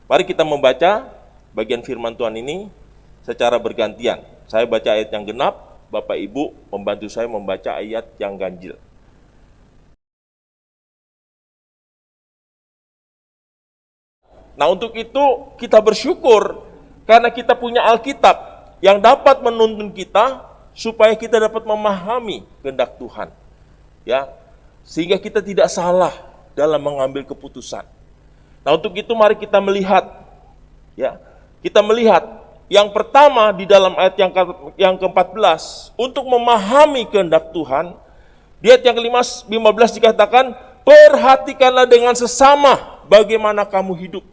Mari kita membaca bagian firman Tuhan ini secara bergantian. Saya baca ayat yang genap, Bapak Ibu membantu saya membaca ayat yang ganjil. Nah, untuk itu kita bersyukur karena kita punya Alkitab yang dapat menuntun kita supaya kita dapat memahami kehendak Tuhan. Ya, sehingga kita tidak salah dalam mengambil keputusan. Nah, untuk itu mari kita melihat, ya, kita melihat yang pertama di dalam ayat yang ke-14, untuk memahami kehendak Tuhan, di ayat yang ke-15 dikatakan, perhatikanlah dengan sesama bagaimana kamu hidup.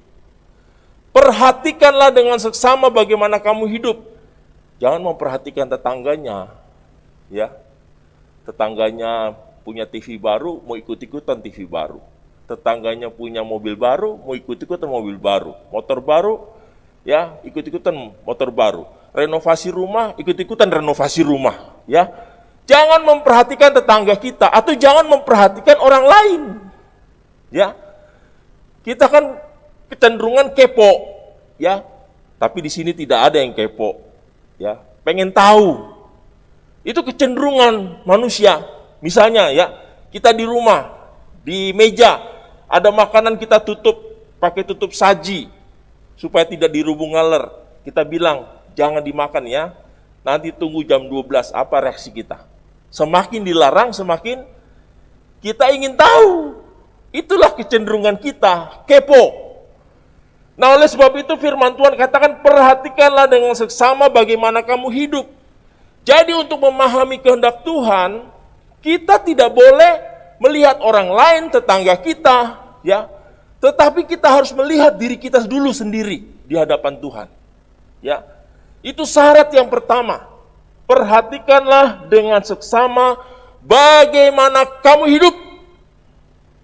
Perhatikanlah dengan sesama bagaimana kamu hidup. Jangan memperhatikan tetangganya, ya. Tetangganya punya TV baru, mau ikut-ikutan TV baru. Tetangganya punya mobil baru, mau ikut-ikutan mobil baru. Motor baru, ya, ikut-ikutan motor baru. Renovasi rumah, ikut-ikutan renovasi rumah, ya. Jangan memperhatikan tetangga kita atau jangan memperhatikan orang lain. Ya. Kita kan kecenderungan kepo, ya. Tapi di sini tidak ada yang kepo, ya. Pengen tahu. Itu kecenderungan manusia. Misalnya, ya, kita di rumah, di meja ada makanan kita tutup pakai tutup saji supaya tidak dirubung ngaler. Kita bilang, jangan dimakan ya. Nanti tunggu jam 12 apa reaksi kita. Semakin dilarang, semakin kita ingin tahu. Itulah kecenderungan kita, kepo. Nah, oleh sebab itu firman Tuhan katakan, perhatikanlah dengan seksama bagaimana kamu hidup. Jadi untuk memahami kehendak Tuhan, kita tidak boleh melihat orang lain, tetangga kita, ya. Tetapi kita harus melihat diri kita dulu sendiri di hadapan Tuhan. Ya. Itu syarat yang pertama. Perhatikanlah dengan seksama bagaimana kamu hidup.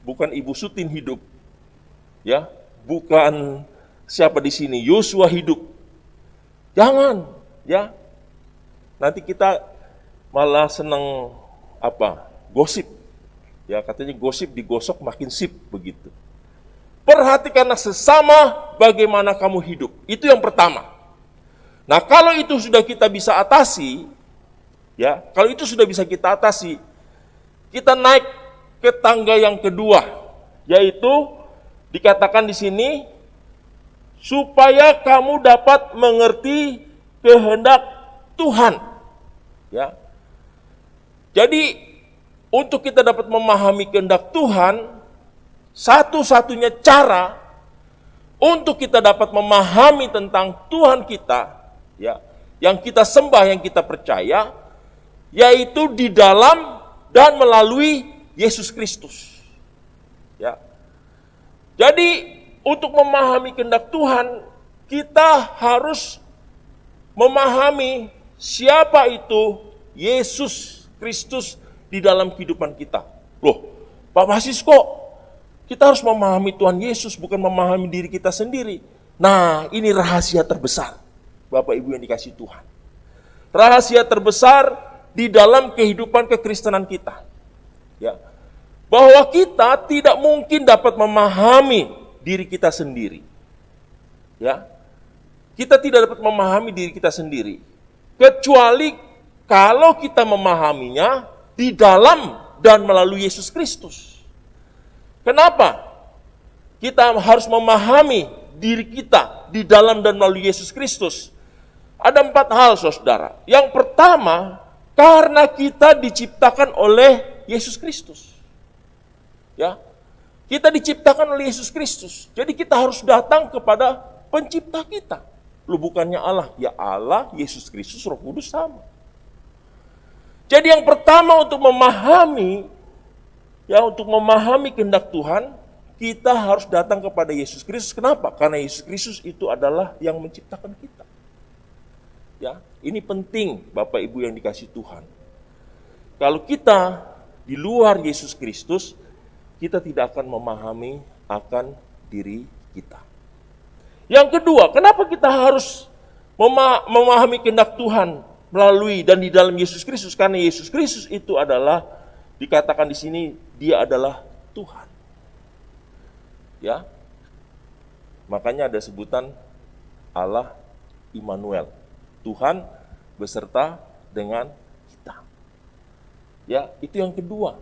Bukan Ibu Sutin hidup. Ya, bukan siapa di sini, Yosua hidup. Jangan, ya. Nanti kita malah senang gosip. Ya, katanya gosip digosok makin sip begitu. Perhatikanlah sesama bagaimana kamu hidup. Itu yang pertama. Nah, kalau itu sudah kita bisa atasi, ya, kalau itu sudah bisa kita atasi, kita naik ke tangga yang kedua, yaitu dikatakan di sini supaya kamu dapat mengerti kehendak Tuhan. Ya. Jadi untuk kita dapat memahami kehendak Tuhan, satu-satunya cara untuk kita dapat memahami tentang Tuhan kita, ya, yang kita sembah, yang kita percaya, yaitu di dalam dan melalui Yesus Kristus. Ya. Jadi untuk memahami kehendak Tuhan, kita harus memahami siapa itu Yesus Kristus di dalam kehidupan kita. Loh, Pak Basis kok kita harus memahami Tuhan Yesus, bukan memahami diri kita sendiri. Nah, ini rahasia terbesar, Bapak Ibu yang dikasihi Tuhan. Rahasia terbesar di dalam kehidupan kekristenan kita. Ya. Bahwa kita tidak mungkin dapat memahami diri kita sendiri. Ya. Kita tidak dapat memahami diri kita sendiri. Kecuali kalau kita memahaminya di dalam dan melalui Yesus Kristus. Kenapa? Kita harus memahami diri kita di dalam dan melalui Yesus Kristus. Ada 4 hal, saudara. Yang pertama, karena kita diciptakan oleh Yesus Kristus. Ya, kita diciptakan oleh Yesus Kristus. Jadi kita harus datang kepada pencipta kita. Lu bukannya Allah, ya Allah, Yesus Kristus, Roh Kudus sama. Jadi yang pertama untuk memahami, ya, untuk memahami kehendak Tuhan, kita harus datang kepada Yesus Kristus. Kenapa? Karena Yesus Kristus itu adalah yang menciptakan kita. Ya, ini penting, Bapak Ibu yang dikasihi Tuhan. Kalau kita di luar Yesus Kristus, kita tidak akan memahami akan diri kita. Yang kedua, kenapa kita harus memahami kehendak Tuhan melalui dan di dalam Yesus Kristus? Karena Yesus Kristus itu adalah, dikatakan di sini, dia adalah Tuhan. Ya. Makanya ada sebutan Allah Immanuel, Tuhan beserta dengan kita. Ya, itu yang kedua.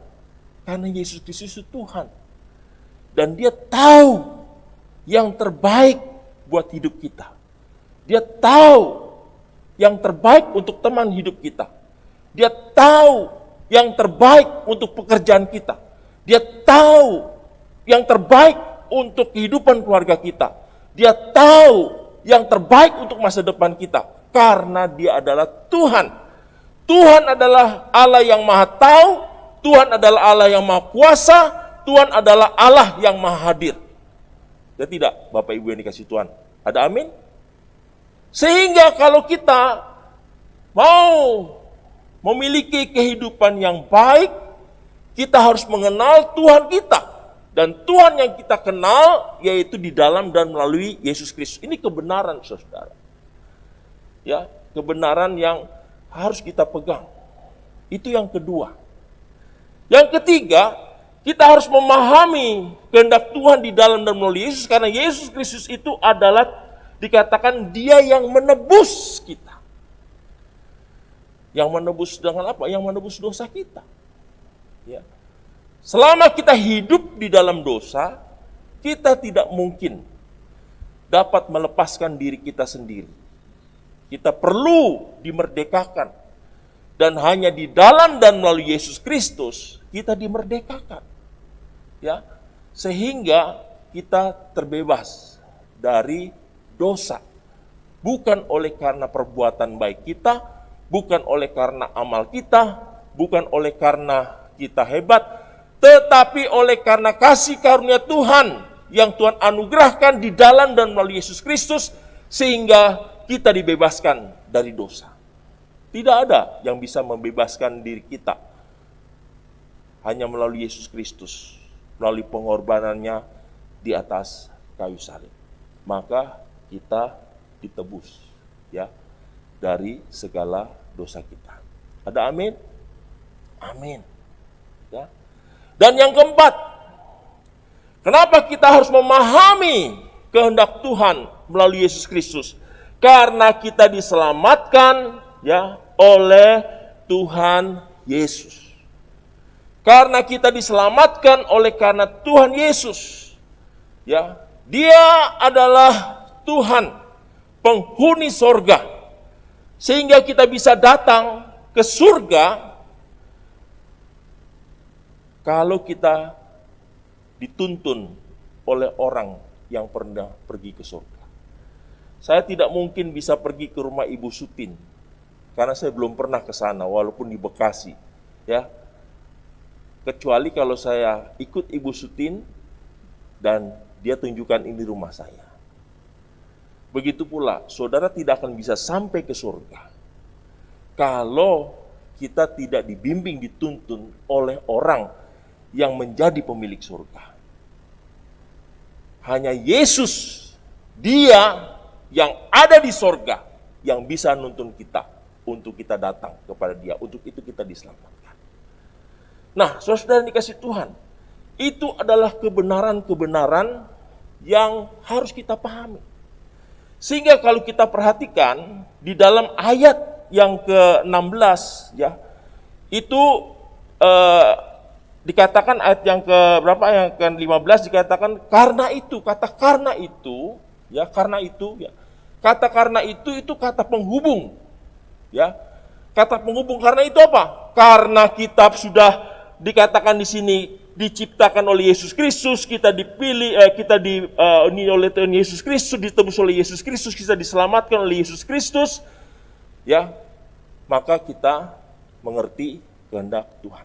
Karena Yesus Kristus itu Tuhan. Dan dia tahu yang terbaik buat hidup kita. Dia tahu yang terbaik untuk teman hidup kita. Dia tahu yang terbaik untuk pekerjaan kita. Dia tahu yang terbaik untuk kehidupan keluarga kita. Dia tahu yang terbaik untuk masa depan kita. Karena dia adalah Tuhan. Tuhan adalah Allah yang maha tahu. Tuhan adalah Allah yang maha kuasa. Tuhan adalah Allah yang maha hadir. Ya tidak, Bapak Ibu yang dikasih Tuhan. Ada amin? Sehingga kalau kita mau memiliki kehidupan yang baik, kita harus mengenal Tuhan kita. Dan Tuhan yang kita kenal yaitu di dalam dan melalui Yesus Kristus. Ini kebenaran, saudara. Ya, kebenaran yang harus kita pegang. Itu yang kedua. Yang ketiga, kita harus memahami kehendak Tuhan di dalam dan melalui Yesus, karena Yesus Kristus itu adalah dikatakan dia yang menebus kita. Yang menebus dengan apa? Yang menebus dosa kita. Ya. Selama kita hidup di dalam dosa, kita tidak mungkin dapat melepaskan diri kita sendiri. Kita perlu dimerdekakan. Dan hanya di dalam dan melalui Yesus Kristus, kita dimerdekakan. Ya, sehingga kita terbebas dari dosa. Bukan oleh karena perbuatan baik kita, bukan oleh karena amal kita, bukan oleh karena kita hebat, tetapi oleh karena kasih karunia Tuhan yang Tuhan anugerahkan di dalam dan melalui Yesus Kristus, sehingga kita dibebaskan dari dosa. Tidak ada yang bisa membebaskan diri kita, hanya melalui Yesus Kristus, melalui pengorbanannya di atas kayu salib. Maka kita ditebus, ya, dari segala dosa kita. Ada amin? Amin. Ya. Dan yang keempat, kenapa kita harus memahami kehendak Tuhan melalui Yesus Kristus? Karena kita diselamatkan, ya, oleh Tuhan Yesus. Karena kita diselamatkan oleh karena Tuhan Yesus. Ya, dia adalah Tuhan penghuni sorga. Sehingga kita bisa datang ke surga kalau kita dituntun oleh orang yang pernah pergi ke surga. Saya tidak mungkin bisa pergi ke rumah Ibu Sutin, karena saya belum pernah ke sana, walaupun di Bekasi. Ya, kecuali kalau saya ikut Ibu Sutin dan dia tunjukkan ini rumah saya. Begitu pula, saudara tidak akan bisa sampai ke surga kalau kita tidak dibimbing, dituntun oleh orang yang menjadi pemilik surga. Hanya Yesus, dia yang ada di surga, yang bisa nuntun kita untuk kita datang kepada dia. Untuk itu kita diselamatkan. Nah, saudara dikasih Tuhan, itu adalah kebenaran-kebenaran yang harus kita pahami. Sehingga kalau kita perhatikan di dalam ayat yang ke-16, ya, itu dikatakan ayat yang ke berapa, yang ke-15 dikatakan karena itu, kata karena itu, ya, karena itu, ya. Kata karena itu kata penghubung. Ya. Kata penghubung karena itu apa? Karena kita sudah dikatakan di sini diciptakan oleh Yesus Kristus, kita dipilih, ini oleh Tuhan Yesus Kristus, ditebus oleh Yesus Kristus, kita diselamatkan oleh Yesus Kristus. Ya. Maka kita mengerti kehendak Tuhan.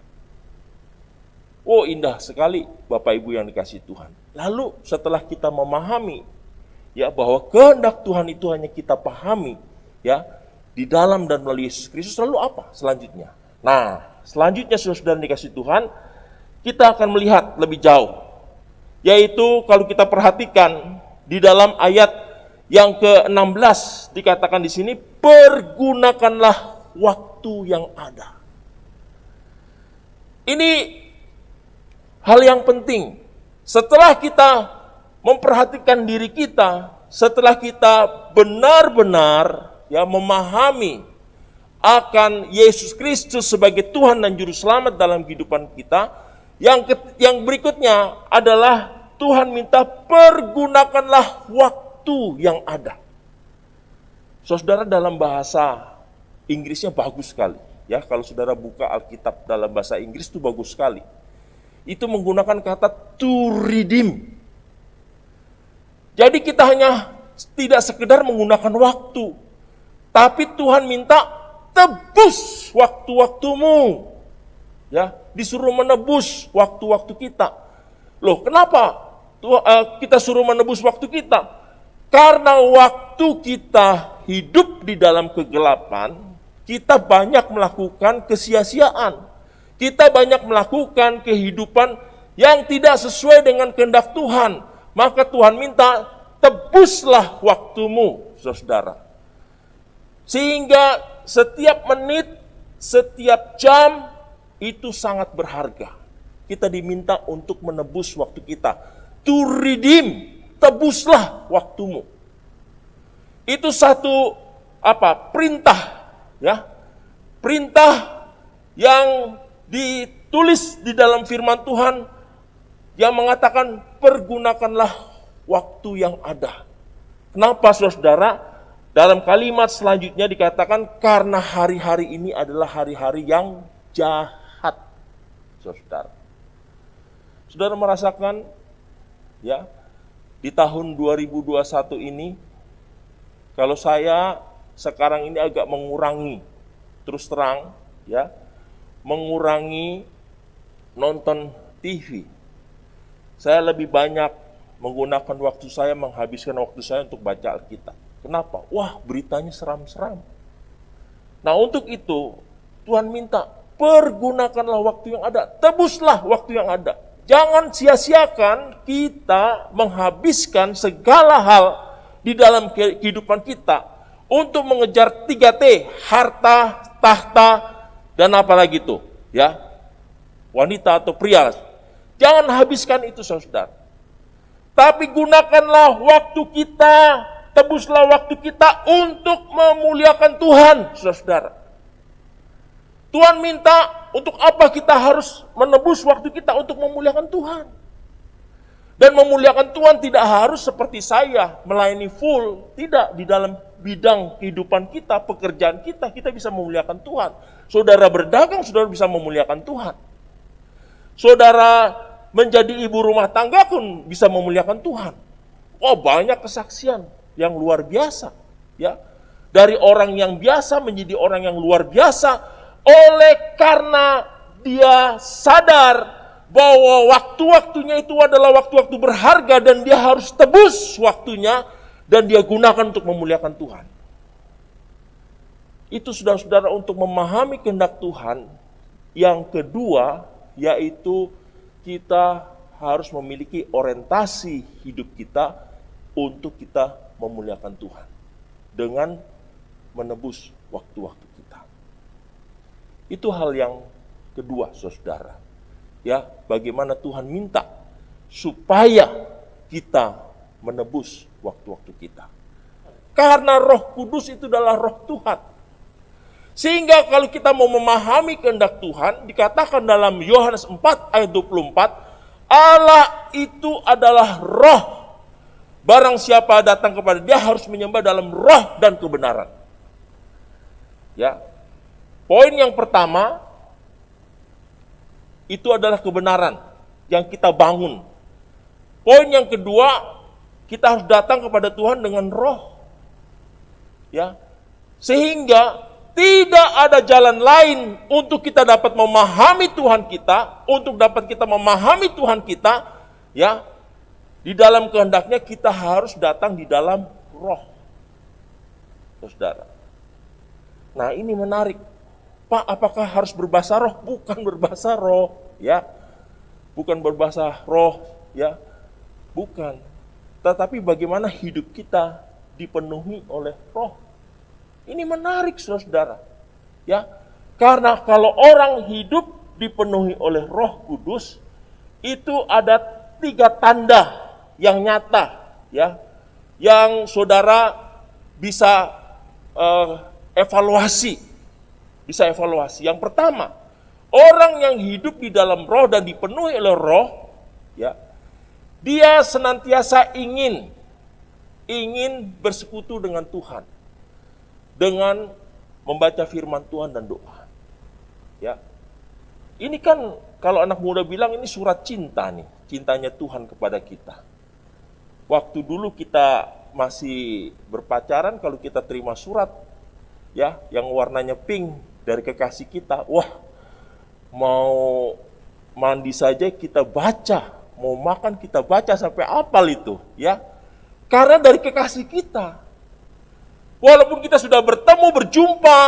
Oh, indah sekali Bapak Ibu yang dikasih Tuhan. Lalu setelah kita memahami, ya, bahwa kehendak Tuhan itu hanya kita pahami, ya, di dalam dan melalui Yesus Kristus, lalu apa selanjutnya? Nah, selanjutnya saudara dikasih Tuhan, kita akan melihat lebih jauh. Yaitu kalau kita perhatikan di dalam ayat yang ke-16 dikatakan di sini, pergunakanlah waktu yang ada. Ini hal yang penting. Setelah kita memperhatikan diri kita setelah kita benar-benar memahami akan Yesus Kristus sebagai Tuhan dan Juru Selamat dalam kehidupan kita. Yang berikutnya adalah Tuhan minta pergunakanlah waktu yang ada. Saudara, dalam bahasa Inggrisnya bagus sekali. Ya, kalau saudara buka Alkitab dalam bahasa Inggris itu bagus sekali. Itu menggunakan kata to redeem. Jadi kita hanya tidak sekedar menggunakan waktu, tapi Tuhan minta tebus waktu-waktumu. Ya, disuruh menebus waktu-waktu kita. Loh, kenapa kita suruh menebus waktu kita? Karena waktu kita hidup di dalam kegelapan, kita banyak melakukan kesia-siaan. Kita banyak melakukan kehidupan yang tidak sesuai dengan kehendak Tuhan. Maka Tuhan minta, tebuslah waktumu, saudara. Sehingga setiap menit, setiap jam, itu sangat berharga. Kita diminta untuk menebus waktu kita. To redeem, tebuslah waktumu. Itu satu perintah, ya. Perintah yang ditulis di dalam firman Tuhan yang mengatakan pergunakanlah waktu yang ada. Kenapa, saudara? Dalam kalimat selanjutnya dikatakan karena hari-hari ini adalah hari-hari yang jahat, saudara. Saudara merasakan, ya, di tahun 2021 ini, kalau saya sekarang ini agak mengurangi, terus terang, ya, mengurangi nonton TV. Saya lebih banyak menggunakan waktu saya, menghabiskan waktu saya untuk baca Alkitab. Kenapa? Wah, beritanya seram-seram. Nah, untuk itu Tuhan minta, pergunakanlah waktu yang ada, tebuslah waktu yang ada. Jangan sia-siakan kita menghabiskan segala hal di dalam kehidupan kita untuk mengejar 3T, harta, tahta, dan apa lagi itu, ya, wanita atau pria. Jangan habiskan itu, saudara. Tapi gunakanlah waktu kita, tebuslah waktu kita untuk memuliakan Tuhan, saudara. Tuhan minta untuk apa kita harus menebus waktu kita untuk memuliakan Tuhan. Dan memuliakan Tuhan tidak harus seperti saya, melayani full. Tidak, di dalam bidang kehidupan kita, pekerjaan kita, kita bisa memuliakan Tuhan. Saudara berdagang, saudara bisa memuliakan Tuhan. Saudara menjadi ibu rumah tangga pun bisa memuliakan Tuhan. Oh, banyak kesaksian yang luar biasa, ya. Dari orang yang biasa menjadi orang yang luar biasa oleh karena dia sadar bahwa waktu-waktunya itu adalah waktu-waktu berharga dan dia harus tebus waktunya dan dia gunakan untuk memuliakan Tuhan. Itu saudara-saudara untuk memahami kehendak Tuhan. Yang kedua, yaitu kita harus memiliki orientasi hidup kita untuk kita memuliakan Tuhan dengan menebus waktu-waktu kita. Itu hal yang kedua, saudara. Ya, bagaimana Tuhan minta supaya kita menebus waktu-waktu kita. Karena Roh Kudus itu adalah Roh Tuhan. Sehingga kalau kita mau memahami kehendak Tuhan, dikatakan dalam Yohanes 4 ayat 24, Allah itu adalah roh. Barang siapa datang kepada dia harus menyembah dalam roh dan kebenaran. Ya. Poin yang pertama, itu adalah kebenaran yang kita bangun. Poin yang kedua, kita harus datang kepada Tuhan dengan roh. Ya. Sehingga tidak ada jalan lain untuk kita dapat memahami Tuhan kita, untuk dapat kita memahami Tuhan kita, ya. Di dalam kehendaknya kita harus datang di dalam roh. Saudara. Nah, ini menarik. Pak, apakah harus berbahasa roh? Bukan berbahasa roh, ya. Bukan berbahasa roh, ya. Bukan. Tetapi bagaimana hidup kita dipenuhi oleh roh. Ini menarik, saudara. Ya, karena kalau orang hidup dipenuhi oleh Roh Kudus, itu ada 3 tanda yang nyata, ya, yang saudara bisa evaluasi. Bisa evaluasi. Yang pertama, orang yang hidup di dalam roh dan dipenuhi oleh roh, ya, dia senantiasa ingin bersekutu dengan Tuhan, dengan membaca firman Tuhan dan doa. Ya, ini kan kalau anak muda bilang ini surat cinta nih, cintanya Tuhan kepada kita. Waktu dulu kita masih berpacaran, kalau kita terima surat, ya, yang warnanya pink dari kekasih kita, wah, mau mandi saja kita baca, mau makan kita baca sampai hafal itu, ya. Karena dari kekasih kita. Walaupun kita sudah bertemu, berjumpa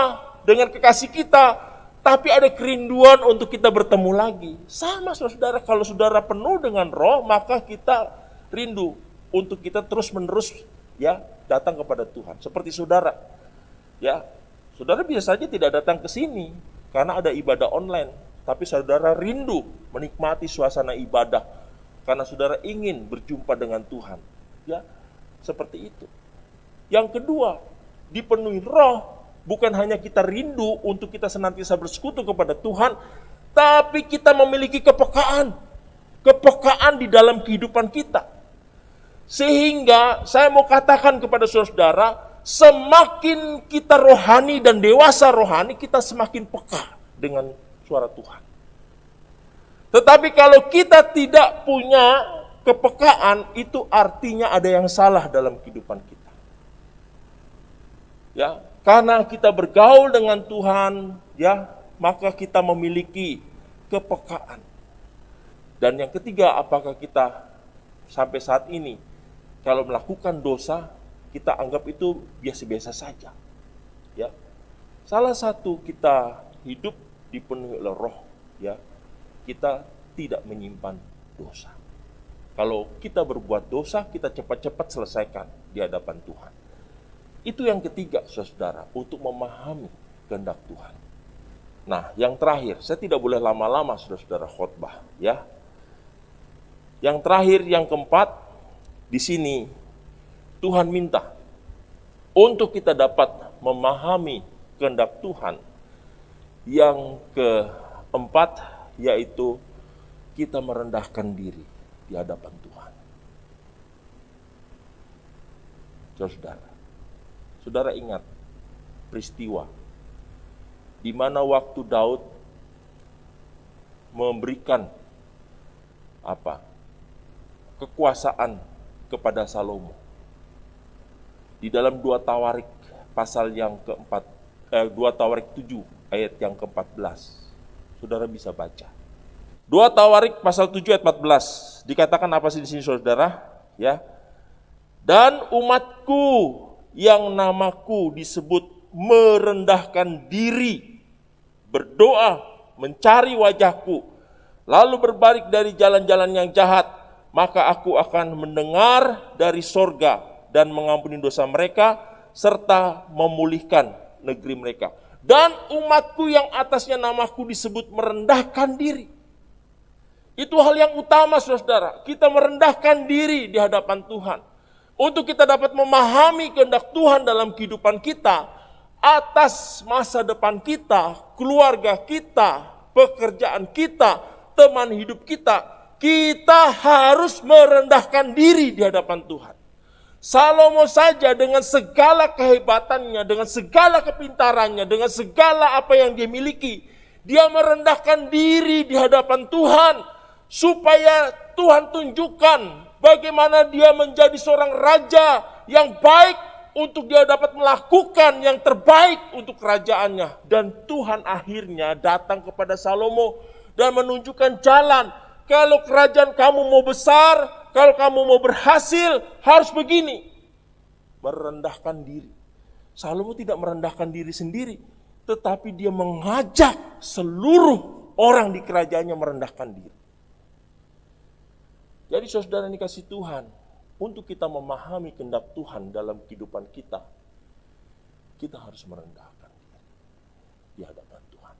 dengan kekasih kita, tapi ada kerinduan untuk kita bertemu lagi. Sama saudara, kalau saudara penuh dengan roh, maka kita rindu untuk kita terus-menerus, ya, datang kepada Tuhan. Seperti saudara, ya, saudara bisa saja tidak datang ke sini karena ada ibadah online, tapi saudara rindu menikmati suasana ibadah karena saudara ingin berjumpa dengan Tuhan. Ya, seperti itu. Yang kedua, dipenuhi roh. Bukan hanya kita rindu untuk kita senantiasa bersekutu kepada Tuhan, tapi kita memiliki kepekaan. Kepekaan di dalam kehidupan kita. Sehingga saya mau katakan kepada saudara, semakin kita rohani dan dewasa rohani, kita semakin peka dengan suara Tuhan. Tetapi kalau kita tidak punya kepekaan, itu artinya ada yang salah dalam kehidupan kita. Ya, karena kita bergaul dengan Tuhan, ya, maka kita memiliki kepekaan. Dan yang ketiga, apakah kita sampai saat ini kalau melakukan dosa, kita anggap itu biasa-biasa saja. Ya. Salah satu kita hidup dipenuhi oleh roh, ya. Kita tidak menyimpan dosa. Kalau kita berbuat dosa, kita cepat-cepat selesaikan di hadapan Tuhan. Itu yang ketiga, saudara, untuk memahami kehendak Tuhan. Nah, yang terakhir, saya tidak boleh lama-lama, saudara-saudara, khotbah, ya. Yang terakhir, yang keempat, di sini Tuhan minta untuk kita dapat memahami kehendak Tuhan. Yang keempat, yaitu kita merendahkan diri di hadapan Tuhan. Saudara, saudara ingat peristiwa di mana waktu Daud memberikan kekuasaan kepada Salomo. Di dalam 2 Tawarik pasal yang keempat, 2 Tawarik 7 ayat yang ke-14. Saudara bisa baca. 2 Tawarik pasal 7 ayat 14. Dikatakan apa sih di sini, saudara? Ya. Dan umatku yang namaku disebut merendahkan diri, berdoa, mencari wajahku, lalu berbalik dari jalan-jalan yang jahat, maka aku akan mendengar dari sorga dan mengampuni dosa mereka, serta memulihkan negeri mereka. Dan umatku yang atasnya namaku disebut merendahkan diri. Itu hal yang utama, saudara. Kita merendahkan diri di hadapan Tuhan. Untuk kita dapat memahami kehendak Tuhan dalam kehidupan kita, atas masa depan kita, keluarga kita, pekerjaan kita, teman hidup kita, kita harus merendahkan diri di hadapan Tuhan. Salomo saja dengan segala kehebatannya, dengan segala kepintarannya, dengan segala apa yang dia miliki, dia merendahkan diri di hadapan Tuhan, supaya Tuhan tunjukkan bagaimana dia menjadi seorang raja yang baik untuk dia dapat melakukan yang terbaik untuk kerajaannya. Dan Tuhan akhirnya datang kepada Salomo dan menunjukkan jalan. Kalau kerajaan kamu mau besar, kalau kamu mau berhasil, harus begini. Merendahkan diri. Salomo tidak merendahkan diri sendiri, tetapi dia mengajak seluruh orang di kerajaannya merendahkan diri. Jadi saudara yang dikasih Tuhan, untuk kita memahami kehendak Tuhan dalam kehidupan kita, kita harus merendahkan diri di hadapan Tuhan.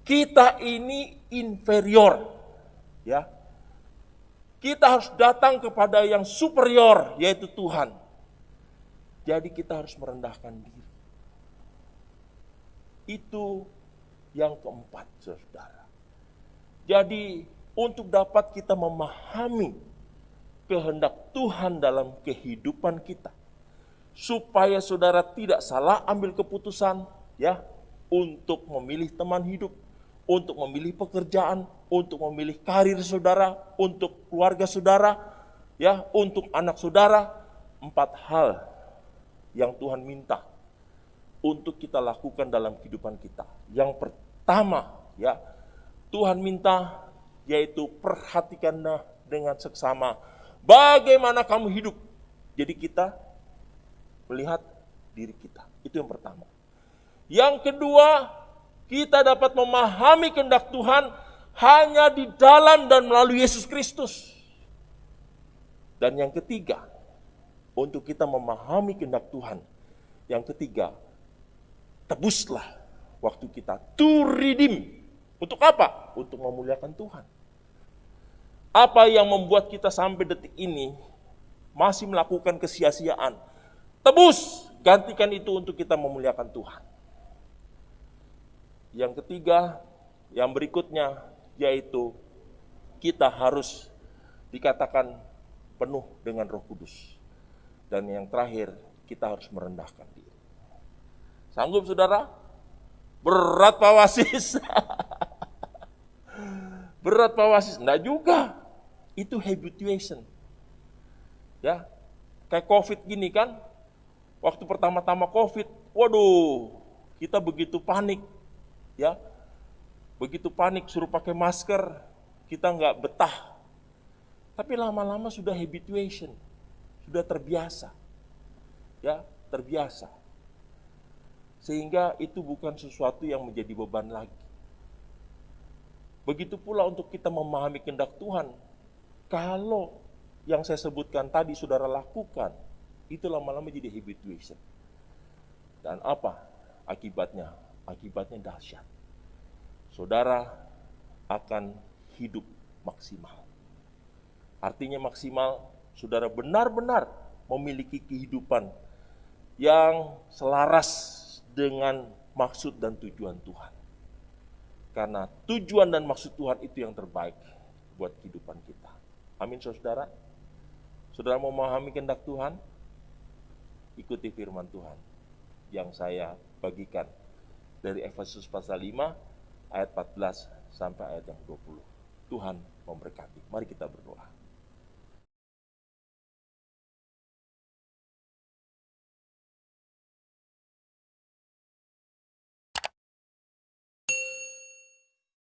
Kita ini inferior, ya. Kita harus datang kepada yang superior, yaitu Tuhan. Jadi kita harus merendahkan diri. Itu yang keempat, saudara. Jadi untuk dapat kita memahami kehendak Tuhan dalam kehidupan kita, supaya saudara tidak salah ambil keputusan, ya, untuk memilih teman hidup, untuk memilih pekerjaan, untuk memilih karir saudara, untuk keluarga saudara, ya, untuk anak saudara. 4 hal yang Tuhan minta untuk kita lakukan dalam kehidupan kita. Yang pertama, ya, Tuhan minta yaitu perhatikanlah dengan seksama bagaimana kamu hidup. Jadi kita melihat diri kita. Itu yang pertama. Yang kedua, kita dapat memahami kehendak Tuhan hanya di dalam dan melalui Yesus Kristus. Dan yang ketiga, untuk kita memahami kehendak Tuhan, yang ketiga, tebuslah waktu kita. To redeem. Untuk apa? Untuk memuliakan Tuhan. Apa yang membuat kita sampai detik ini masih melakukan kesia-siaan? Tebus, gantikan itu untuk kita memuliakan Tuhan. Yang ketiga, yang berikutnya, yaitu kita harus dikatakan penuh dengan Roh Kudus. Dan yang terakhir, kita harus merendahkan diri. Sanggup saudara? Berat Pak Wasis. Berat Pak Wasis. Enggak juga. Itu habituation. Ya, kayak COVID gini kan. Waktu pertama-tama COVID, waduh, kita begitu panik. Ya, begitu panik suruh pakai masker, kita nggak betah. Tapi lama-lama sudah habituation, sudah terbiasa, ya, terbiasa. Sehingga itu bukan sesuatu yang menjadi beban lagi. Begitu pula untuk kita memahami kehendak Tuhan. Kalau yang saya sebutkan tadi saudara lakukan, itu lama-lama jadi habituation. Dan apa akibatnya? Akibatnya dahsyat. Saudara akan hidup maksimal. Artinya maksimal, saudara benar-benar memiliki kehidupan yang selaras dengan maksud dan tujuan Tuhan. Karena tujuan dan maksud Tuhan itu yang terbaik buat kehidupan kita. Amin saudara. Saudara mau memahami kehendak Tuhan? Ikuti firman Tuhan yang saya bagikan dari Efesus pasal 5 ayat 14 sampai ayat yang 20. Tuhan memberkati. Mari kita berdoa.